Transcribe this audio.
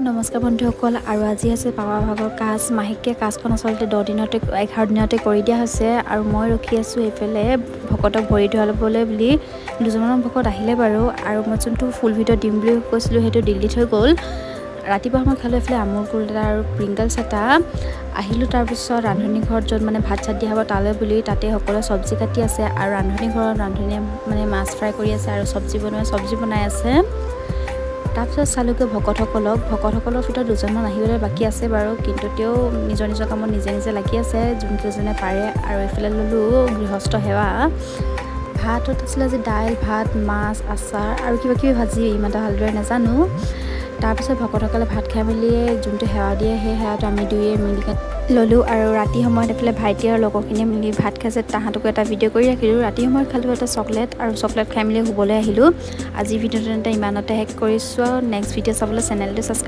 নমস্কাৰ বন্ধুসকল, আৰু আজি আছে পাৱা ভাগৰ কাজ। মাহেকীয়া কাজখন আচলতে 11 দিনতে কৰি দিয়া হৈছে আৰু মই ৰখি আছোঁ এইফালে ভকতক ভৰি ধুৱাবলৈ বুলি। দুজনমান ভকত আহিলে বাৰু, আৰু মই যোনটো ফুল ভিডিঅ' দিম বুলি কৈছিলোঁ সেইটো ডিলিট হৈ গ'ল। ৰাতিপুৱা মই খালোঁ এইফালে আমুল কুল এটা আৰু প্ৰিংকলছ এটা। আহিলোঁ তাৰপিছত ৰান্ধনি ঘৰত য'ত ভাত চাত দিয়া হ'ব তালৈ বুলি। তাতে সকলোৱে চব্জি কাটি আছে আৰু ৰান্ধনি ঘৰত ৰান্ধনীয়ে মাছ ফ্ৰাই কৰি আছে আৰু চব্জি বনাই আছে। তাৰপিছত চালোঁগৈ ভকতসকলৰ ভিতৰত দুজনমান আহিবলৈ বাকী আছে বাৰু, কিন্তু তেওঁ নিজৰ কামত নিজে লাগি আছে যোনকেইজনে পাৰে। আৰু এইফালে ল'লোঁ গৃহস্থ সেৱা। ভাতত আছিলে আজি দাইল, ভাত, মাছ, আচাৰ আৰু কিবাকিবি ভাজি, ইমান এটা ভালদৰে নাজানো। তাৰপিছত ভকতসকলে ভাত খাই মেলি যোনটো সেৱা দিয়ে সেই সেৱাটো আমি দুয়ে মিলি ল'লোঁ। আৰু ৰাতি সময়ত এইফালে ভাইটি আৰু লগৰখিনিয়ে মিলি ভাত খাইছে, তাহাঁতকো এটা ভিডিঅ' কৰি ৰাখিলোঁ। ৰাতি সময়ত খালোঁ এটা চকলেট খাই মেলি শুবলৈ আহিলোঁ। আজি ভিডিঅ'টো ইমানতে শেষ কৰিছোঁ। নেক্সট ভিডিঅ' চাবলৈ চেনেলটো ছাবস্ক্ৰাইব